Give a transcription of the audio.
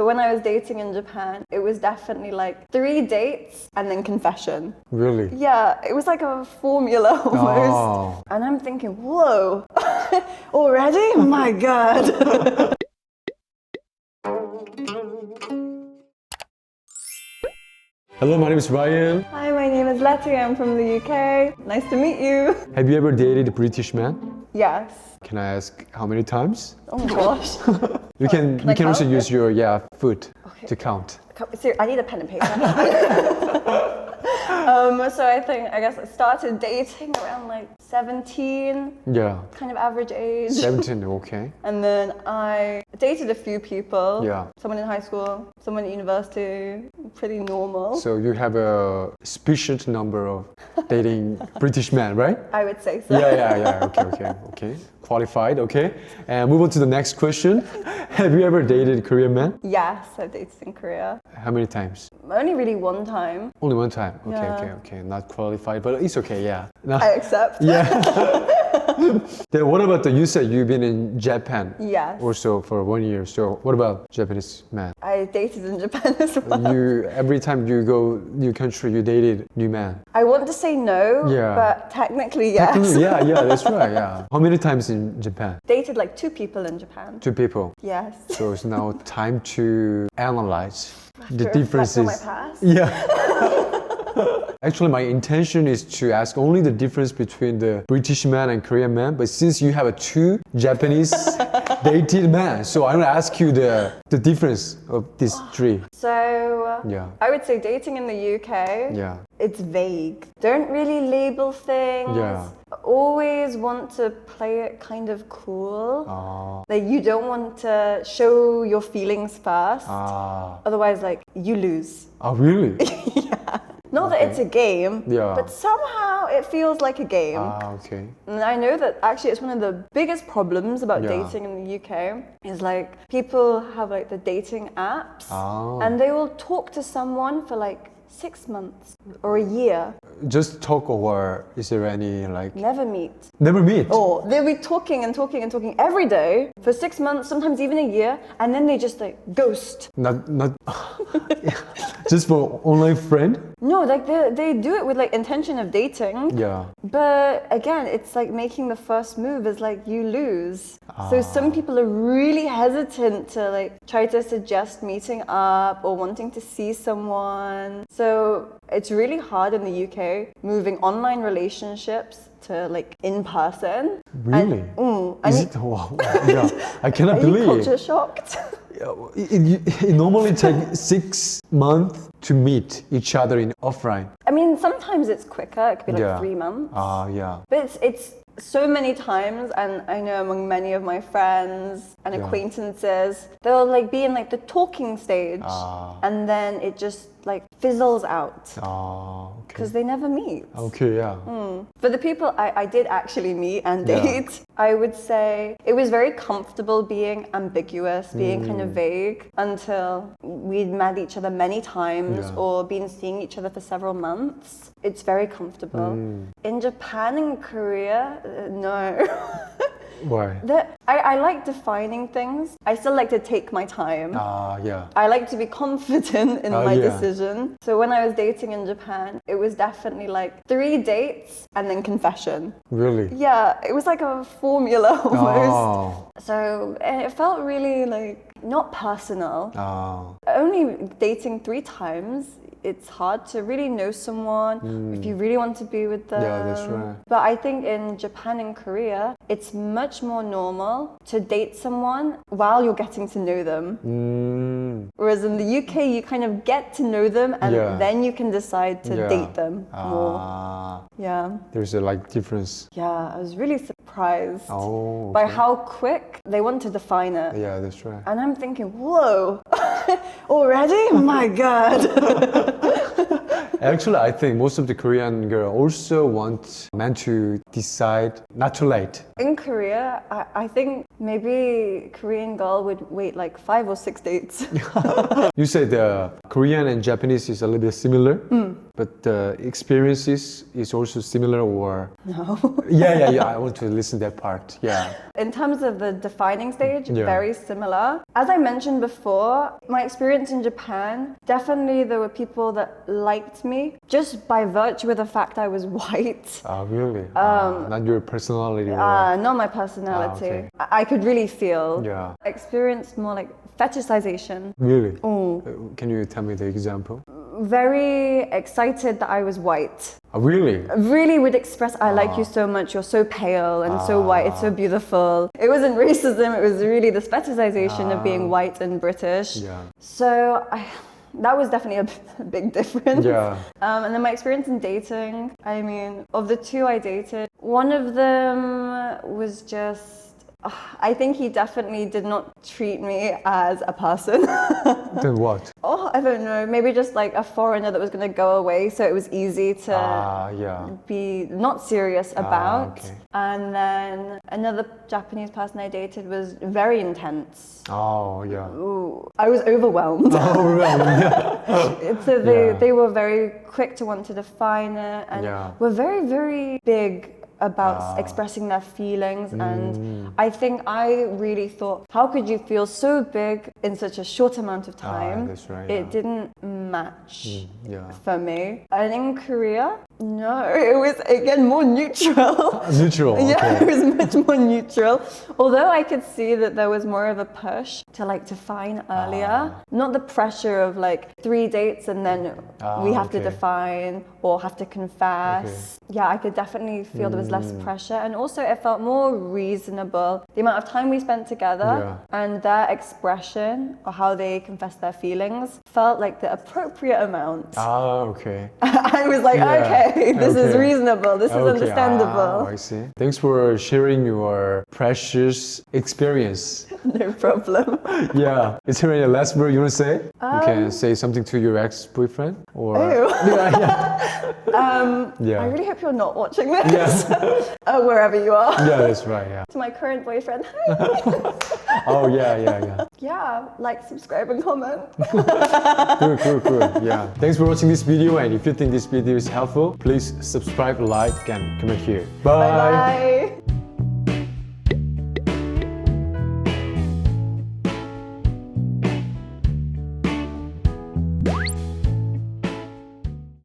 When I was dating in Japan, it was definitely like 3 dates and then confession. Really? Yeah, it was like a formula almost. Oh. And I'm thinking, whoa, already? My God. Hello, my name is Ryan. Hi, my name is Letty. I'm from the UK. Nice to meet you. Have you ever dated a British man? Yes. Can I ask how many times? Oh my gosh. You can also count use your foot to count. So I need a pen and paper. So I guess I started dating around like 17. Yeah. Kind of average age. 17, okay. And then I dated a few people. Yeah. Someone in high school, someone at university, pretty normal. So you have a sufficient number of dating British men, right? I would say so. Yeah. Okay. Qualified, okay. And move on to the next question. Have you ever dated Korean men? Yes, I've dated in Korea. How many times? Only really one time. Only one time. Okay, Yeah. okay. Not qualified, but it's okay, yeah. No. I accept. Yeah. Then what about you said you've been in Japan? Yes. Also for 1 year. So what about Japanese men? I dated in Japan as well. Every time you go new country, you dated new man. I want to say no, Yeah. but technically yes. Yeah, that's right, yeah. How many times in Japan? Dated like 2 people in Japan. 2 people. Yes. So it's now time to analyze the To reflect on differences. my past. Yeah. Actually, my intention is to ask only the difference between the British man and Korean man. But since you have 2 Japanese dated men, so I'm gonna ask you the difference of these 3. So Yeah. I would say dating in the UK, Yeah. it's vague. Don't really label things. Yeah. Always want to play it kind of cool. Ah. Like you don't want to show your feelings first. Otherwise, like you lose. Oh, really? Not that it's a game, Yeah. but somehow it feels like a game. Okay. And I know that actually it's one of the biggest problems about Yeah. dating in the UK is like people have like the dating apps and they will talk to someone for like 6 months or a year, Just talk, or is there any like never meet. never meet? Or they'll be talking and talking and talking every day for 6 months, sometimes even a year, and then they just like ghost. Not just for online friend? No, like they do it with like intention of dating. Yeah. But again, it's like making the first move is like you lose. So some people are really hesitant to like try to suggest meeting up or wanting to see someone. So it's really hard in the UK moving online relationships to like in person. Really? Is it? Wow. Yeah. I cannot Are you believe. culture shocked? It normally takes 6 months to meet each other in offline. I mean, sometimes it's quicker. It could be like Yeah. 3 months. Yeah. But it's so many times, and I know among many of my friends and Yeah. acquaintances, they'll like be in like the talking stage, and then it just like fizzles out Okay. because they never meet. Okay, yeah. For the people I did actually meet and date, I would say it was very comfortable being ambiguous, being kind of vague until we'd met each other many times or been seeing each other for several months. It's very comfortable. In Japan and Korea, no. Why? I like defining things. I still like to take my time. Yeah. I like to be confident in my yeah. decision. So when I was dating in Japan, it was definitely like 3 dates and then confession. Really? Yeah, it was like a formula almost. So it felt really like not personal. Only dating 3 times. It's hard to really know someone if you really want to be with them. Yeah, that's right. But I think in Japan and Korea, it's much more normal to date someone while you're getting to know them. Whereas in the UK, you kind of get to know them and then you can decide to date them more. Yeah. There's a like difference. Yeah, I was really surprised by how quick they want to define it. Yeah, that's right. And I'm thinking, whoa, already? My God. Actually, I think most of the Korean girls also want men to decide not too late. In Korea, I think maybe Korean girl would wait like 5 or 6 dates. You said the Korean and Japanese is a little bit similar, But the experiences is also similar or? No. Yeah. I want to listen to that part. Yeah. In terms of the defining stage, Yeah. very similar. As I mentioned before, my experience in Japan, definitely there were people that liked me just by virtue of the fact I was white. Oh, really? Not your personality? Or... Not my personality. Okay. I could really feel. Yeah. Experienced more like fetishization. Really? Oh. Can you tell me the example? Very excited that I was white. Oh, really? Really would express, I like you so much, you're so pale and so white, it's so beautiful. It wasn't racism, it was really this fetishization of being white and British. Yeah. So that was definitely a big difference. Yeah. And then my experience in dating, I mean, of the two I dated, one of them was just, I think he definitely did not treat me as a person. Then what? Oh, I don't know. Maybe just like a foreigner that was going to go away, so it was easy to be not serious about. Okay. And then another Japanese person I dated was very intense. Oh, yeah. Ooh, I was overwhelmed. Overwhelmed, yeah. So they were very quick to want to define it and were very, very big about expressing their feelings, and I think I really thought, how could you feel so big in such a short amount of time? That's right, It didn't match for me. And in Korea, no, it was again more neutral. Neutral, okay. Yeah, it was much more neutral. Although I could see that there was more of a push to like define earlier, not the pressure of like 3 dates and then we have to define or have to confess. Yeah, I could definitely feel there was less pressure, and also it felt more reasonable. The amount of time we spent together and their expression or how they confessed their feelings felt like the appropriate amount. Okay. I was like, okay, this is reasonable, this is understandable. I see. Thanks for sharing your precious experience. No problem. Yeah. Is there any last word you want to say? You can say something to your ex-boyfriend or... I really hope you're not watching this. Wherever you are. Yeah, that's right, yeah. To my current boyfriend, hi. Oh, yeah. Yeah, like, subscribe and comment. Good. Yeah. Thanks for watching this video, and if you think this video is helpful, please subscribe, like, and comment here. Bye. Bye.